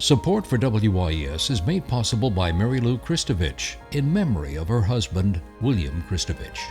Support for WYES is made possible by Mary Lou Kristovich in memory of her husband, William Kristovich.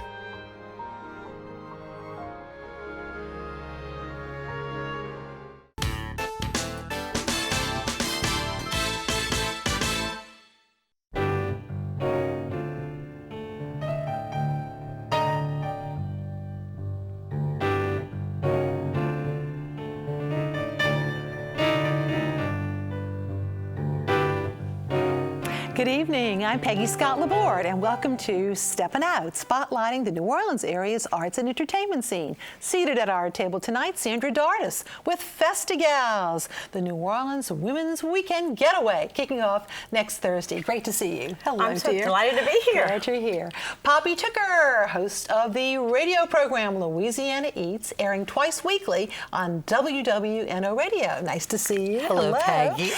Good evening, I'm Peggy Scott Laborde, and welcome to Steppin Out, spotlighting the New Orleans area's arts and entertainment scene. Seated at our table tonight, Sandra Dartus with Festigals, the New Orleans Women's Weekend Getaway, kicking off next Thursday. Great to see you. Hello, I'm so dear. delighted to be here. Glad you're here. Poppy Tooker, host of the radio program Louisiana Eats, airing twice weekly on WWNO Radio. Nice to see you. Hello, Peggy.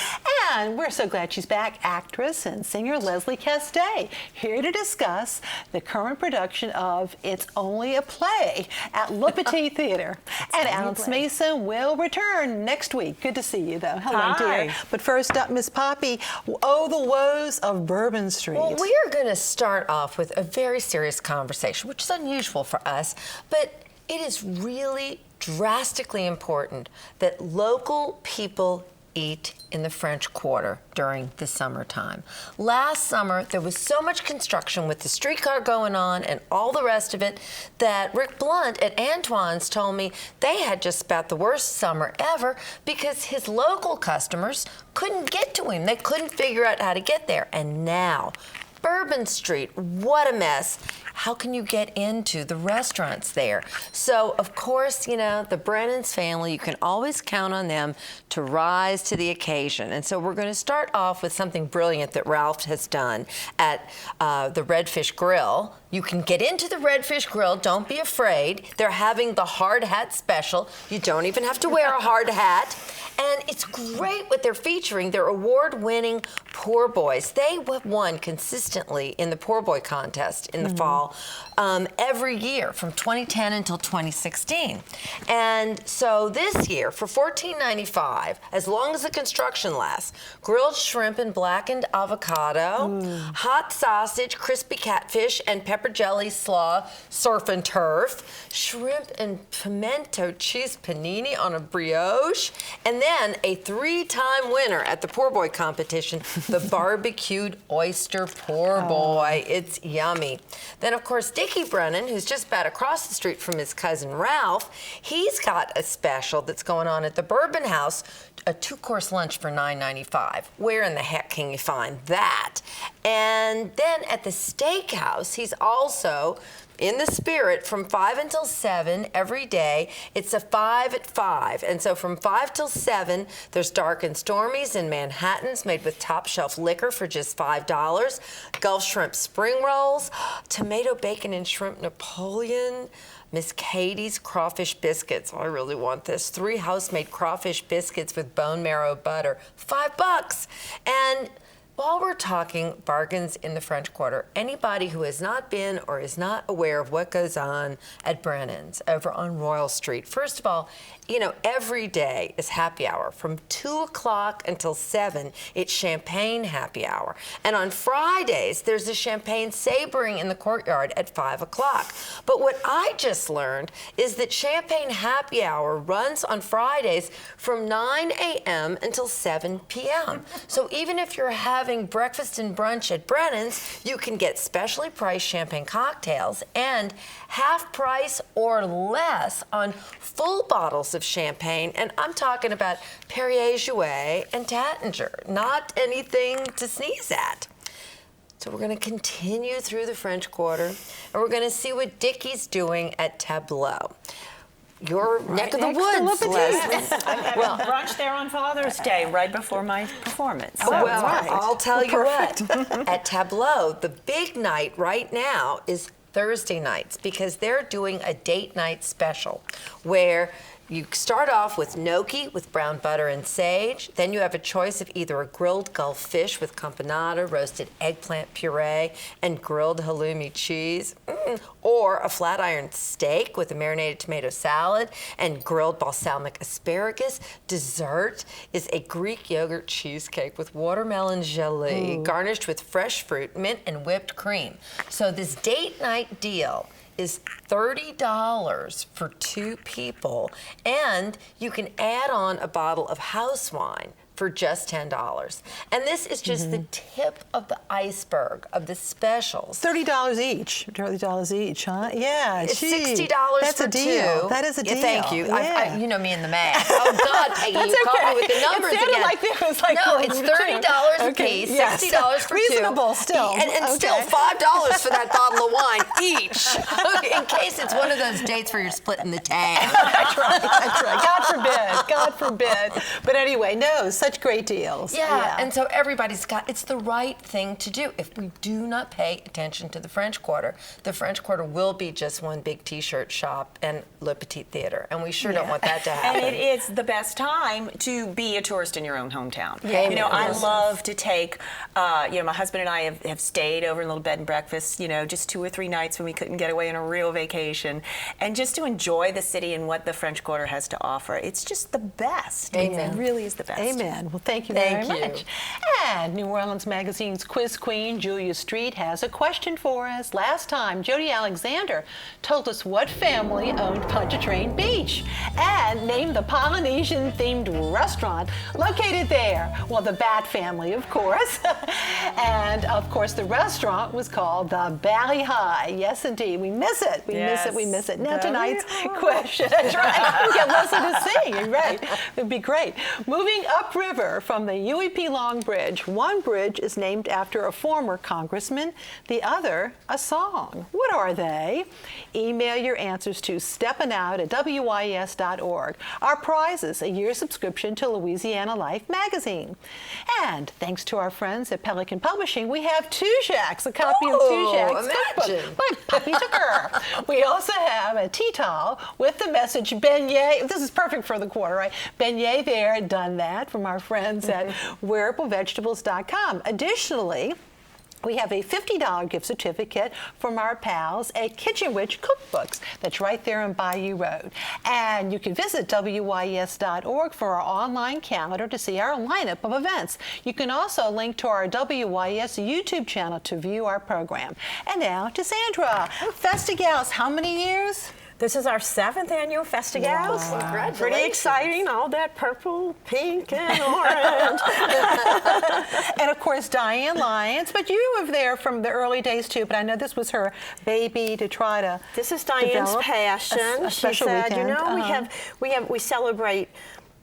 And we're so glad she's back, actress and singer Leslie Castay, here to discuss the current production of It's Only a Play at Le Petit Theatre. And Alice Mason will return next week. Good to see you, though. Hello, Hi. dear. But first up, Miss Poppy, oh, the woes of Bourbon Street. Well, we are going to start off with a very serious conversation, which is unusual for us, but it is really drastically important that local people eat in the French Quarter during the summertime. Last summer, there was so much construction with the streetcar going on and all the rest of it that Rick Blunt at Antoine's told me they had just about the worst summer ever because his local customers couldn't get to him. They couldn't figure out how to get there. And now, Bourbon Street, what a mess. How can you get into the restaurants there? So, of course, you know, the Brennan's family, you can always count on them to rise to the occasion. And so we're going to start off with something brilliant that Ralph has done at the Redfish Grill. You can get into the Redfish Grill. Don't be afraid. They're having the hard hat special. You don't even have to wear a hard hat. And it's great what they're featuring. They're award-winning poor boys. They have won consistently in the poor boy contest in the fall every year from 2010 until 2016. And so this year, for $14.95, as long as the construction lasts, grilled shrimp and blackened avocado, hot sausage, crispy catfish, and pepper jelly slaw, surf and turf, shrimp and pimento cheese panini on a brioche, and then a 3-time winner at the poor boy competition, the barbecued oyster poor boy. It's yummy. Then, of course, Dickie Brennan, who's just about across the street from his cousin Ralph, he's got a special that's going on at the Bourbon House, a 2-course lunch for $9.95. Where in the heck can you find that? And then at the steakhouse, he's also in the spirit from 5 until 7 every day. It's a 5 at 5. And so from 5 till 7, there's Dark and Stormies and Manhattans made with top shelf liquor for just $5. Gulf shrimp spring rolls, tomato bacon and shrimp Napoleon, Miss Katie's crawfish biscuits. I really want this. 3 house-made crawfish biscuits with bone marrow butter, $5. And while we're talking bargains in the French Quarter, anybody who has not been or is not aware of what goes on at Brennan's over on Royal Street, first of all, you know, every day is happy hour. From 2 o'clock until 7, it's champagne happy hour. And on Fridays, there's a champagne sabering in the courtyard at 5 o'clock. But what I just learned is that champagne happy hour runs on Fridays from 9 a.m. until 7 p.m. So even if you're having breakfast and brunch at Brennan's, you can get specially priced champagne cocktails and half price or less on full bottles of champagne, and I'm talking about Perrier Jouet and Tattinger, not anything to sneeze at. So we're going to continue through the French Quarter, and we're going to see what Dickie's doing at Tableau. Your neck of the woods, Leslie. I'm having brunch there on Father's Day, right before my performance. So, well, I'll tell you what, at Tableau, the big night right now is Thursday nights because they're doing a date night special where You start off with gnocchi with brown butter and sage. Then you have a choice of either a grilled Gulf fish with campanata, roasted eggplant puree, and grilled halloumi cheese, or a flat iron steak with a marinated tomato salad and grilled balsamic asparagus. Dessert is a Greek yogurt cheesecake with watermelon gelée, garnished with fresh fruit, mint, and whipped cream. So this date night deal is $30 for 2 people, and you can add on a bottle of house wine for just $10. And this is just the tip of the iceberg of the specials. $30 each. $30 each, huh? Yeah. It's gee, $60 that's for a deal. 2. That is a deal. Yeah, thank you. Yeah. You know me in the math. Oh God, Peggy, That's you caught okay. me with the numbers It sounded again. like it was like no, for it's two. $30 a Okay, piece, yes. $60 for 2. Reasonable still. And still $5 for that bottle of wine each, in case it's one of those dates where you're splitting the tab. That's right. That's right. God forbid. God forbid. But anyway, no, such great deals. Yeah, and so everybody's it's the right thing to do. If we do not pay attention to the French Quarter will be just one big T-shirt shop and Le Petit Theatre, and we sure don't want that to happen. And it is the best time to be a tourist in your own hometown. Yeah, you know, it I is. love to take, my husband and I have stayed over in a little bed and breakfast, just 2 or 3 nights when we couldn't get away on a real vacation, and just to enjoy the city and what the French Quarter has to offer. It's just the best. Amen. It really is the best. Amen. Well, thank you very much. And New Orleans Magazine's quiz queen, Julia Street, has a question for us. Last time, Jody Alexander told us what family owned Pontchartrain Beach and named the Polynesian-themed restaurant located there. Well, the Bat family, of course. And, of course, the restaurant was called the Bally High. Yes, indeed. We miss it. We miss it. We miss it. Now, tonight's question. That's right. We get Leslie to sing. You're right. It'd be great. Moving upriver from the UEP Long Bridge, one bridge is named after a former congressman, the other a song. What are they? Email your answers to steppinout@wyes.org. Our prize is a year subscription to Louisiana Life magazine. And thanks to our friends at Pelican Publishing, we have Tujague's, a copy of Tujague's cookbook by Puppy Tucker. We also have a tea towel with the message beignet. This is perfect for the quarter, right? Beignet there, done that, from our friends at wearablevegetables.com. Additionally, we have a $50 gift certificate from our pals at Kitchen Witch Cookbooks. That's right there on Bayou Road. And you can visit WYES.org for our online calendar to see our lineup of events. You can also link to our WYES YouTube channel to view our program. And now to Sandra. Festigals, how many years? This is our 7th annual Festigals. Wow. Congratulations. Pretty exciting, all that purple, pink, and orange. And of course, Diane Lyons, but you were there from the early days too, but I know this was her baby to try to This is Diane's passion. a special she said, weekend. we celebrate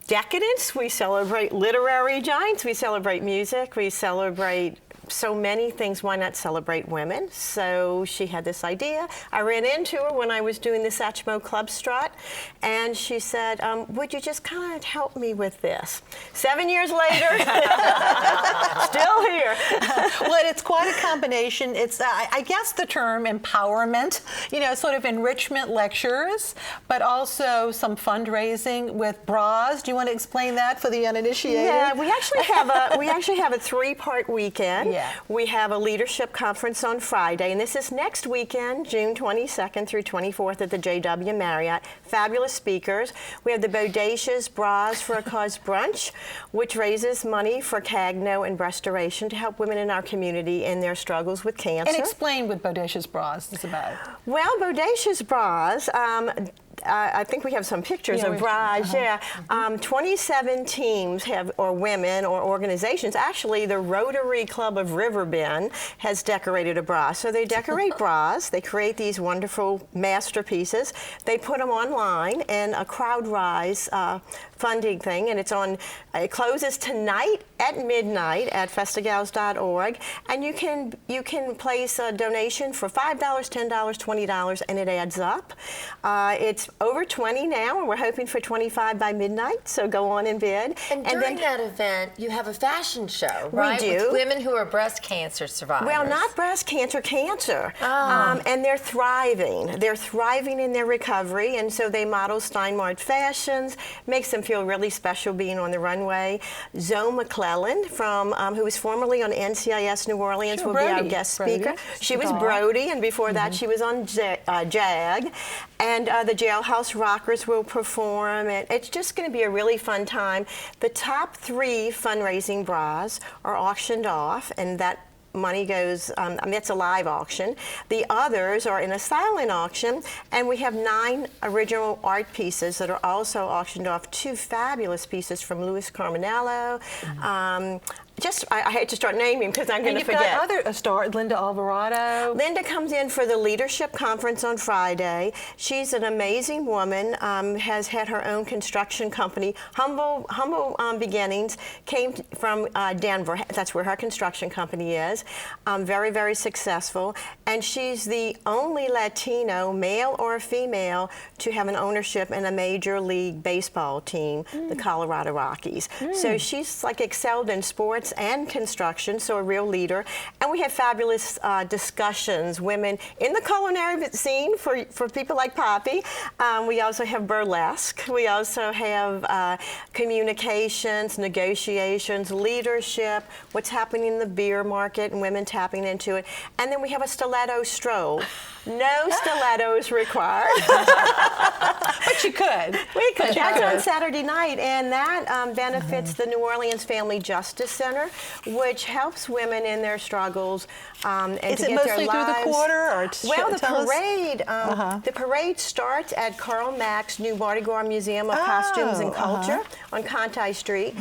decadence, we celebrate literary giants, we celebrate music, we celebrate so many things. Why not celebrate women? So she had this idea. I ran into her when I was doing the Satchmo Club Strut, and she said, would you just kind of help me with this? 7 years later, still here. Well, it's quite a combination. It's, I guess, the term empowerment, sort of enrichment lectures, but also some fundraising with bras. Do you want to explain that for the uninitiated? Yeah, we actually have a 3-part weekend. Yeah. We have a leadership conference on Friday, and this is next weekend, June 22nd through 24th at the JW Marriott. Fabulous speakers. We have the Bodacious Bras for a Cause brunch, which raises money for Cagno and Brestoration to help women in our community in their struggles with cancer. And explain what Bodacious Bras is about. Well, Bodacious Bras, I think we have some pictures of bras. 27 teams or women or organizations. Actually, the Rotary Club of Riverbend has decorated a bra. So they decorate bras. They create these wonderful masterpieces. They put them online in a CrowdRise funding thing, and it closes tonight at midnight at festigals.org, and you can place a donation for $5, $10, $20, and it adds up. It's There's over 20 now, and we're hoping for 25 by midnight, so go on and bid. And during that event, you have a fashion show, right? We do. With women who are breast cancer survivors. Well, not breast cancer, cancer. And they're thriving. They're thriving in their recovery, and so they model Steinmart fashions. Makes them feel really special being on the runway. Zoe McClellan, from who was formerly on NCIS New Orleans, will be our guest speaker. She was Brody, and before that she was on JAG. And the Jailhouse Rockers will perform. And it's just going to be a really fun time. The top 3 fundraising bras are auctioned off, and that money goes, it's a live auction. The others are in a silent auction, and we have 9 original art pieces that are also auctioned off. 2 fabulous pieces from Louis Carminello. I hate to start naming because I'm going to forget. And you've got other stars, Linda Alvarado. Linda comes in for the Leadership Conference on Friday. She's an amazing woman, has had her own construction company. Humble beginnings, came from Denver. That's where her construction company is. Very, very successful. And she's the only Latino, male or female, to have an ownership in a Major League Baseball team, the Colorado Rockies. So she's like excelled in sports and construction, so a real leader. And we have fabulous discussions, women in the culinary scene for people like Poppy. We also have burlesque. We also have communications, negotiations, leadership, what's happening in the beer market and women tapping into it. And then we have a stiletto stroll. No stilettos required. But you could. We could. That's on Saturday night, and that benefits the New Orleans Family Justice Center, which helps women in their struggles and Is to it get mostly their lives. through the quarter, or Well, the the parade starts at Karl Mack's new Mardi Gras Museum of Costumes and Culture on Conti Street.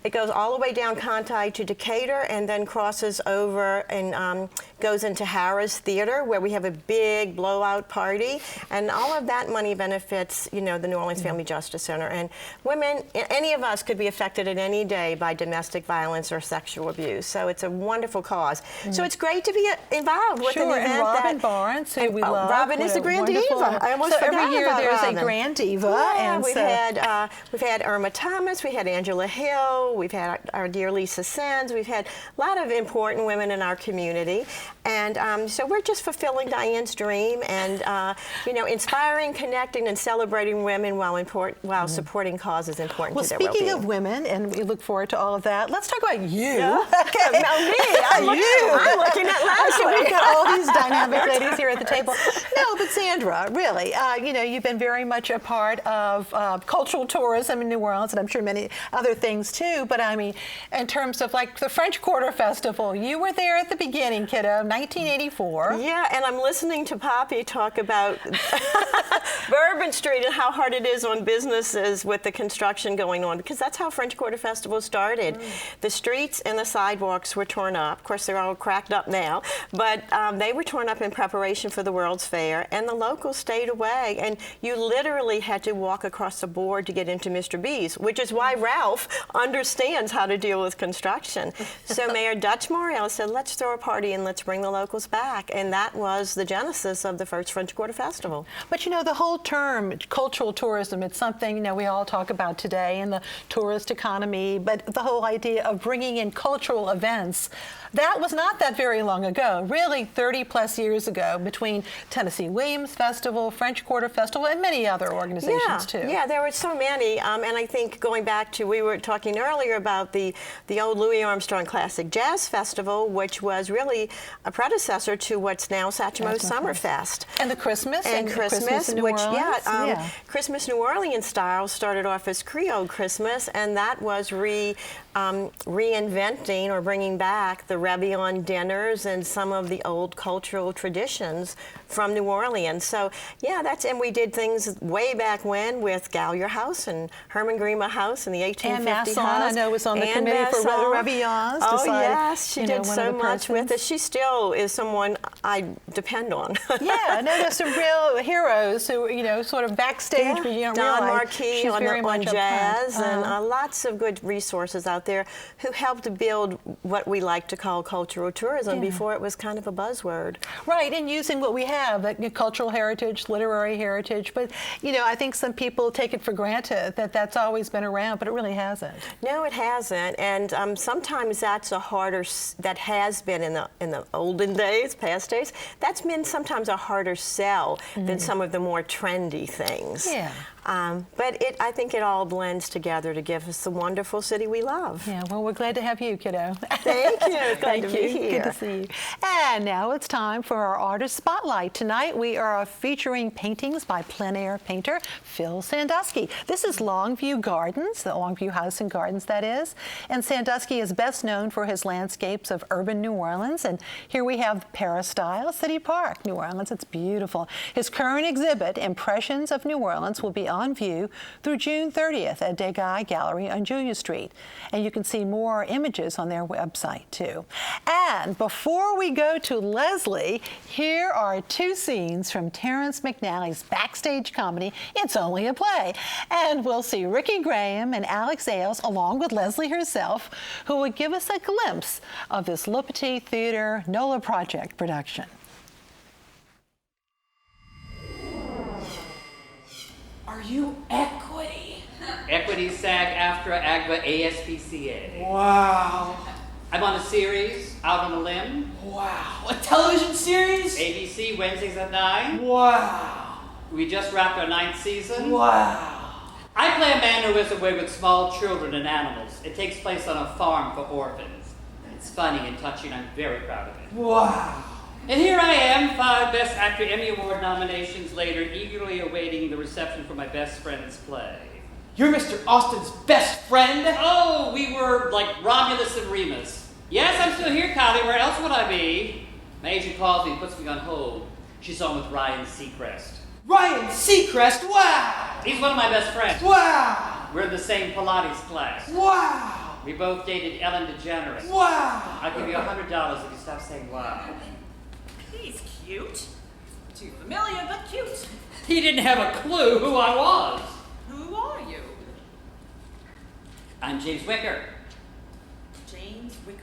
It goes all the way down Conti to Decatur, and then crosses over and goes into Harrah's Theater, where we have a big blowout party. And all of that money benefits, the New Orleans Family Justice Center. And women, any of us could be affected at any day by domestic violence or sexual abuse. So it's a wonderful cause. So it's great to be involved with an event. And Robin Barnes, who we love. Robin is the Grand Diva. I almost forgot every year about there's Robin. a Grand Diva. Yeah, and we've had Irma Thomas, we had Angela Hill, we've had our dear Lisa Sens, we've had a lot of important women in our community. And so we're just fulfilling Diane's dream and, inspiring, connecting, and celebrating women while supporting causes important to their well-being. Speaking of women, and we look forward to all of that, let's talk about you. Yeah. Okay, now me. I'm looking at Leslie. We've got all these dynamic ladies here at the table. No, but Sandra, really, you've been very much a part of cultural tourism in New Orleans, and I'm sure many other things too. But I mean, in terms of like the French Quarter Festival, you were there at the beginning, kiddo, 1984. Yeah, and I'm listening to Poppy talk about Bourbon Street and how hard it is on businesses with the construction going on, because that's how French Quarter Festival started. The streets and the sidewalks were torn up. Of course, they're all cracked up now, but they were torn up in preparation for the World's Fair, and the locals stayed away, and you literally had to walk across the board to get into Mr. B's, which is why Ralph understands how to deal with construction. So Mayor Dutch Morrell said, let's throw a party and let's bring the locals back, and that was the genesis of the first French Quarter Festival. But the whole term cultural tourism, it's something we all talk about today in the tourist economy, but the whole idea of bringing in cultural events, that was not that very long ago, really 30 plus years ago, between Tennessee Williams Festival, French Quarter Festival, and many other organizations too. Yeah, there were so many, and I think going back to, we were talking earlier about the old Louis Armstrong Classic Jazz Festival, which was really a predecessor to what's now Satchmo Summerfest. And the Christmas. And Christmas, in New which, Orleans. Christmas New Orleans style started off as Creole Christmas, and that was reinventing or bringing back the Réveillon dinners and some of the old cultural traditions from New Orleans. So and we did things way back when with Gallier House and Herman Grima House in the 1850 and I know was on the committee for Ravillons. Oh, yes, she did so much with it. She still is someone I depend on. Yeah, no, there's some real heroes who, sort of backstage, but you don't Don realize Marquis she's very on much jazz, and lots of good resources out there who helped to build what we like to call cultural tourism before it was kind of a buzzword. Right, and using what we have, like cultural heritage, literary heritage, but I think some people take it for granted that that's always been around, but it really hasn't. No, it hasn't, and sometimes that has been in the olden days, past days, that's been sometimes a harder sell than some of the more trendy things. Yeah. But I think it all blends together to give us the wonderful city we love. Yeah, well, we're glad to have you, kiddo. Thank you. Glad to be here. Good to see you. And now it's time for our Artist Spotlight. Tonight we are featuring paintings by plein air painter Phil Sandusky. This is Longview Gardens, the Longview House and Gardens, that is. And Sandusky is best known for his landscapes of urban New Orleans. And here we have Peristyle City Park, New Orleans. It's beautiful. His current exhibit, Impressions of New Orleans, will be on view through June 30th at Degas Gallery on Julia Street. And you can see more images on their website, too. And before we go to Leslie, here are two scenes from Terrence McNally's backstage comedy, It's Only a Play. And we'll see Ricky Graham and Alex Ailes, along with Leslie herself, who will give us a glimpse of this Le Petit Theatre NOLA Project production. Are you equity? Equity, SAG, AFTRA, AGBA, ASPCA. Wow. I'm on a series, Out on a Limb. Wow. A television series? ABC, Wednesdays at 9. Wow. We just wrapped our 9th season. Wow. I play a man who is away with small children and animals. It takes place on a farm for orphans. It's funny and touching. I'm very proud of it. Wow. And here I am, 5 Best Actor Emmy Award nominations later, eagerly awaiting the reception for my best friend's play. You're Mr. Austin's best friend? Oh, we were like Romulus and Remus. Yes, I'm still here, Kylie. Where else would I be? My agent calls me and puts me on hold. She's on with Ryan Seacrest. Ryan Seacrest? Wow. He's one of my best friends. Wow. We're in the same Pilates class. Wow. We both dated Ellen DeGeneres. Wow. I'll give you $100 if you stop saying wow. He's cute. Too familiar, but cute. He didn't have a clue who I was. Who are you? I'm James Wicker. James Wicker.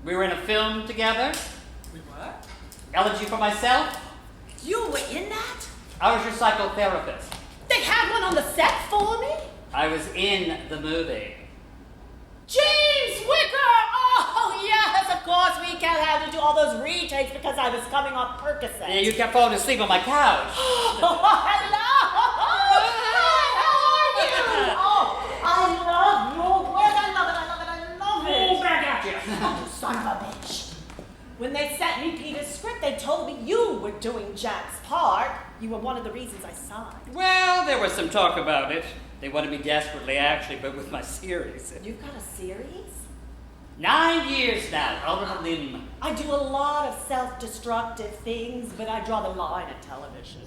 We were in a film together. We were? Elegy for Myself. You were in that? I was your psychotherapist. They had one on the set for me? I was in the movie. James Wicker! Oh, yes, of course we can't have to do all those retakes because I was coming off Percocet. Yeah, you kept falling asleep on my couch. Oh, hello! Hi, how are you? Oh, I love your work. I love it. Oh, back at you. Oh, son of a bitch. When they sent me Peter's script, they told me you were doing Jack's part. You were one of the reasons I signed. Well, there was some talk about it. They wanted me desperately, actually, but with my series. You've got a series? 9 years now, out on a limb. I do a lot of self-destructive things, but I draw the line at television.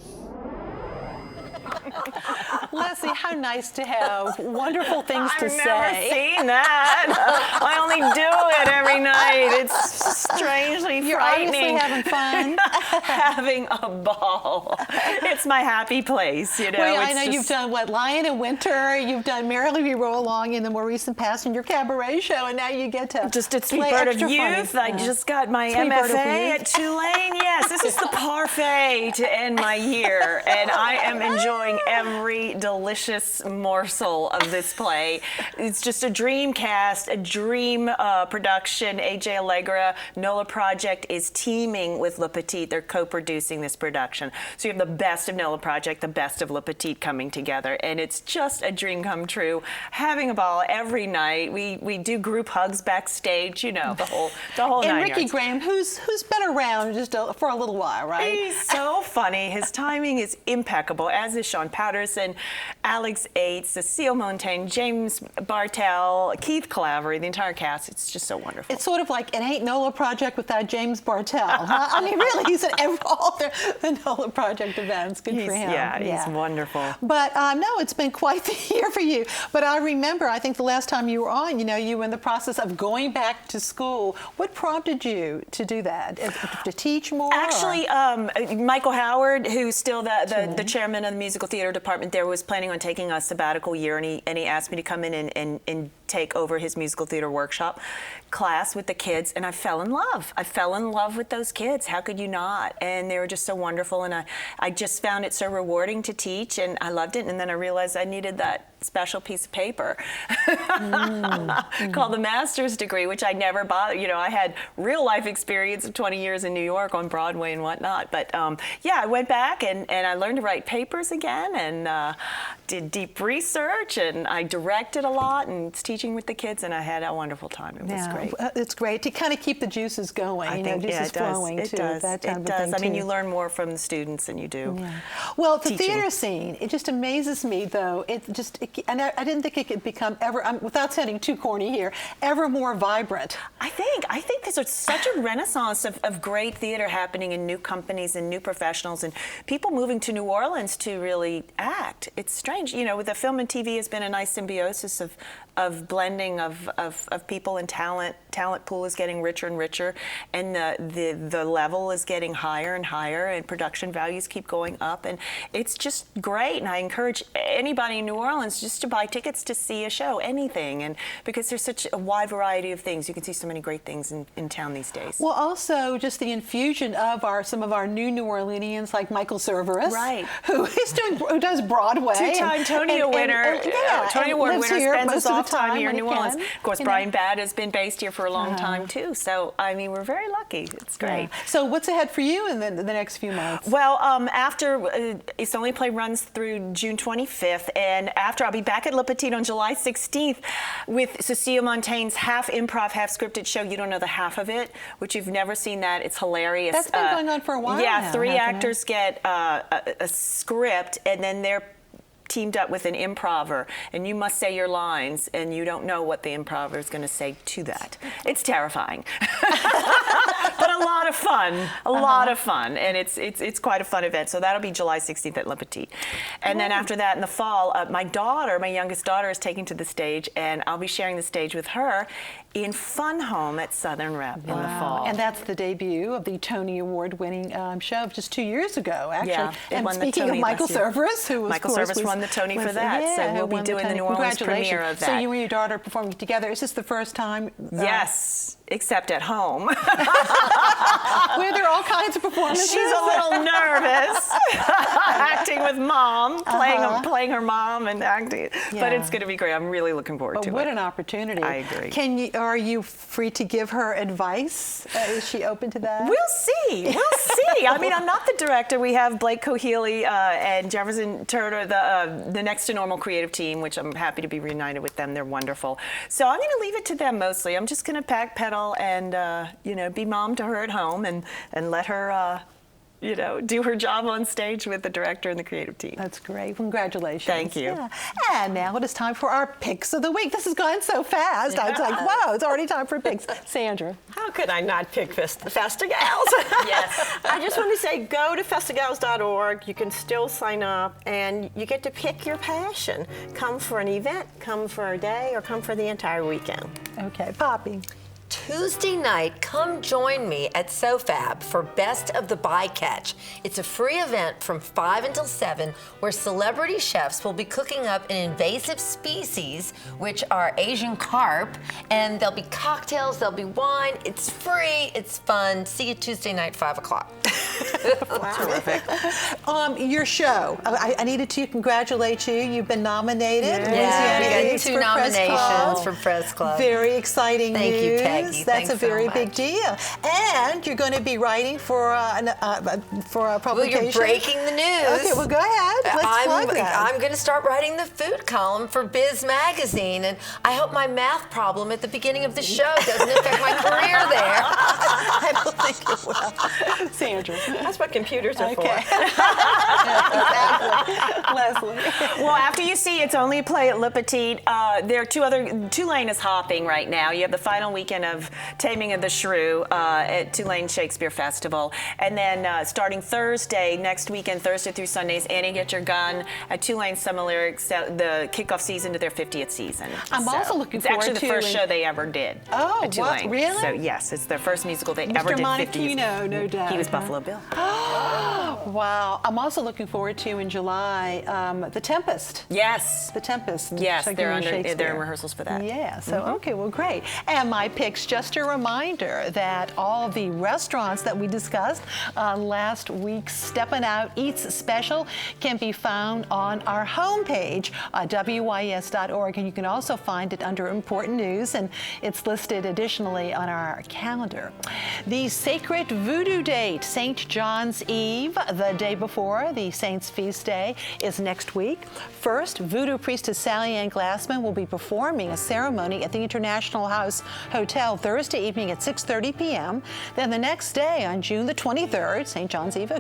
Leslie, how nice to have wonderful things to say. I've never seen that. I only do it every night. It's strangely You're frightening. obviously having fun. Having a ball. It's my happy place, you know. Well, I It's know just- you've done, Lion in Winter, you've done Merrily We Roll Along in the more recent past in your cabaret show, and now you get to Just a Sweet play Bird of extra funny. Youth. I just got my Sweet Bird of MFA Youth. at Tulane. Yes, this is the parfait to end my year, and I am enjoying every delicious morsel of this play. It's just a dream cast, a dream production. AJ Allegra, NOLA Project is teaming with Le Petit. They're co-producing this production. So you have the best of NOLA Project, the best of Le Petit coming together, and it's just a dream come true. Having a ball every night. We do group hugs backstage, you know, the whole And nine Ricky yards. Graham, who's been around just for a little while, right? He's so funny. His timing is impeccable, as is Sean Patterson. Alex Ates, Cecile Montaigne, James Bartell, Keith Clavery, the entire cast. It's just so wonderful. It's sort of like it ain't NOLA Project without James Bartell. Huh? I mean, really, he's at all the NOLA Project events. Good for him. Yeah, he's wonderful. But no, it's been quite the year for you. But I remember, I think the last time you were on, you were in the process of going back to school. What prompted you to do that? To teach more? Actually, Michael Howard, who's still the chairman of the musical theater department there, was planning on taking a sabbatical year, and he asked me to come in and take over his musical theater workshop class with the kids, and I fell in love. I fell in love with those kids. How could you not? And they were just so wonderful, and I just found it so rewarding to teach, and I loved it. And then I realized I needed that special piece of paper called the master's degree, which I never bothered. I had real life experience of 20 years in New York on Broadway and whatnot. But I went back and I learned to write papers again, and did deep research, and I directed a lot and was teaching with the kids, and I had a wonderful time. It was great. It's great to kind of keep the juices going. I think, juices flowing it too. does. That type it of does. thing I mean, too. you learn more from the students than you do. Yeah. Well, the teaching. theater scene, it just amazes me, though. And I didn't think it could become ever, without sounding too corny here, ever more vibrant. I think there's such a renaissance of great theater happening in new companies and new professionals and people moving to New Orleans to really act. It's strange, with the film and TV has been a nice symbiosis of blending of people and talent. Talent pool is getting richer and richer, and the level is getting higher and higher, and production values keep going up, and it's just great. And I encourage anybody in New Orleans just to buy tickets to see a show, anything, and because there's such a wide variety of things. You can see so many great things in town these days. Well, also just the infusion of some of our new New Orleanians, like Michael Cerveris, right, who does Broadway, two-time Tony Award winner, spends his off time here in New Orleans. Of course, Brian Badd has been based here for a long time too. So I mean, we're very lucky. It's great. Yeah. So what's ahead for you in the next few months? Well, after It's Only Play runs through June 25th, and after I'll be back at Le Petit on July 16th with Cecile Montaigne's half improv, half scripted show. You don't know the half of it, which you've never seen that. It's hilarious. That's been going on for a while. Yeah, now, 3 actors get a script, and then they're teamed up with an improver, and you must say your lines, and you don't know what the improver is going to say to that. It's terrifying, but a lot of fun. A lot of fun, and it's quite a fun event. So that'll be July 16th at Le Petit, and then after that in the fall, my youngest daughter, is taking to the stage, and I'll be sharing the stage with her in Fun Home at Southern Rep in the fall. And that's the debut of the Tony Award-winning show of just 2 years ago, actually. Yeah, and speaking of Michael Cerveris, who was, Michael Cerveris won the Tony for that, so we'll be doing the New Orleans premiere of that. So you and your daughter performing together. Is this the first time? Yes, except at home. Where there are all kinds of performances. She's a little nervous, acting with mom, playing her mom and acting. Yeah. But it's going to be great. I'm really looking forward to it. What an opportunity. I agree. Are you free to give her advice? Is she open to that? We'll see. We'll see. I mean, I'm not the director. We have Blake Cohealy and Jefferson Turner, the Next to Normal creative team, which I'm happy to be reunited with them. They're wonderful. So I'm going to leave it to them mostly. I'm just going to backpedal and be mom to her at home and let her do her job on stage with the director and the creative team. That's great. Congratulations. Thank you. Yeah. And now it is time for our picks of the week. This has gone so fast. I was like, whoa, it's already time for picks. Sandra. How could I not pick Festigals? Yes. I just want to say, go to festigals.org. You can still sign up, and you get to pick your passion. Come for an event, come for a day, or come for the entire weekend. Okay, Poppy. Tuesday night, come join me at SoFab for Best of the Bycatch. It's a free event from 5 until 7 where celebrity chefs will be cooking up an invasive species, which are Asian carp, and there'll be cocktails, there'll be wine. It's free, it's fun. See you Tuesday night, 5 o'clock. Terrific. Your show. I needed to congratulate you. You've been nominated. Yeah, we got 2 nominations for Press Club. Very exciting news. Thank you, Peggy. That's Thanks a very so big much. deal. And you're going to be writing for a publication. Well, you're breaking the news. Okay, well, go ahead. Let's plug that. I'm going to start writing the food column for Biz Magazine, and I hope my math problem at the beginning of the show doesn't affect my career there. I don't think it will. Sandra. That's what computers are for. Exactly. Leslie. Well, after you see It's Only a Play at Le Petit, there are Tulane is hopping right now. You have the final weekend of Taming of the Shrew at Tulane Shakespeare Festival. And then starting Thursday, next weekend, Thursday through Sundays, Annie Get Your Gun at Tulane Summer Lyrics, the kickoff season to their 50th season. I'm also looking forward to It's actually the first show they ever did at Tulane. What? Really? So, yes, it's their first musical they Mr. ever did 50 years. Monachino, no doubt. He was Buffalo Bill. Wow. I'm also looking forward to, in July, The Tempest. Yes. The Tempest. Yes, they're in Shakespeare. rehearsals for that. Yeah, so okay, well, great. And my picks, just a reminder that all of the restaurants that we discussed on last week's Steppin' Out Eats special can be found on our homepage, WYES.org, and you can also find it under Important News, and it's listed additionally on our calendar. The sacred voodoo date, St. John's Eve, the day before the Saints' Feast Day, is next week. First, voodoo priestess Sally Ann Glassman will be performing a ceremony at the International House Hotel Thursday evening at 6:30 p.m. Then the next day, on June the 23rd, St. John's Eve,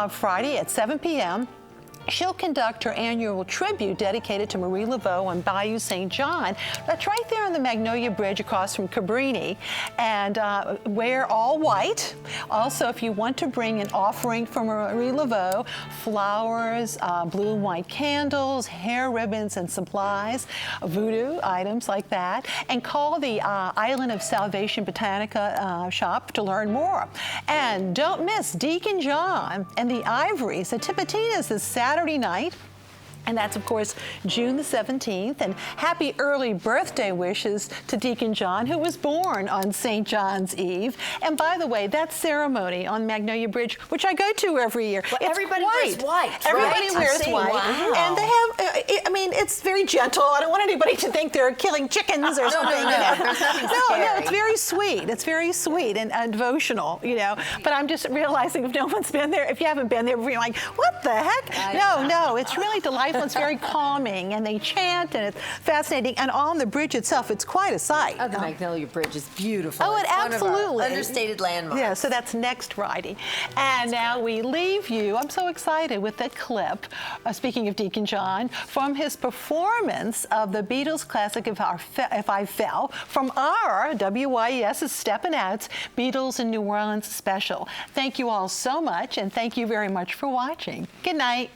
Friday at 7 p.m., she'll conduct her annual tribute dedicated to Marie Laveau on Bayou St. John. That's right there on the Magnolia Bridge across from Cabrini. And wear all white. Also, if you want to bring an offering for Marie Laveau, flowers, blue and white candles, hair ribbons and supplies, voodoo items like that, and call the Island of Salvation Botanica shop to learn more. And don't miss Deacon John and the Ivories at Tipitina's this Saturday night. And that's, of course, June the 17th. And happy early birthday wishes to Deacon John, who was born on St. John's Eve. And by the way, that ceremony on Magnolia Bridge, which I go to every year, Well, it's everybody white. wears white, Everybody right? wears I see. white. Wow. And they have, I mean, it's very gentle. I don't want anybody to think they're killing chickens or something. no, you know. there's nothing No, scary. it's very sweet. It's very sweet and devotional, you know. But I'm just realizing if no one's been there, if you haven't been there, you're like, what the heck? No, it's really delightful. It's very calming, and they chant, and it's fascinating. And on the bridge itself, it's quite a sight. Oh, the Magnolia Bridge is beautiful. Oh, it It's one of our absolutely. understated landmarks. Yeah, so that's next Friday. And now we leave you, I'm so excited, with a clip, speaking of Deacon John, from his performance of the Beatles classic If I Fell, from our WYES Steppin' Out's Beatles in New Orleans special. Thank you all so much, and thank you very much for watching. Good night.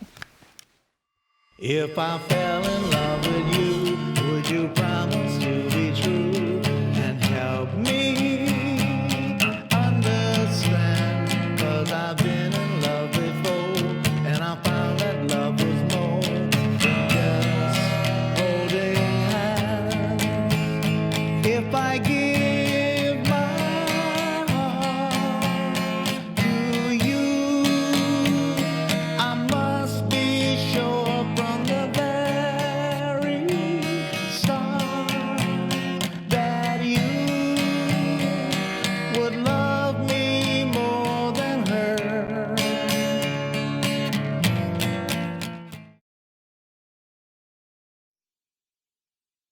If I fell in love with you, would you promise to be true and help me understand? 'Cause I've been in love before, and I found that love was more than just holding hands. If I give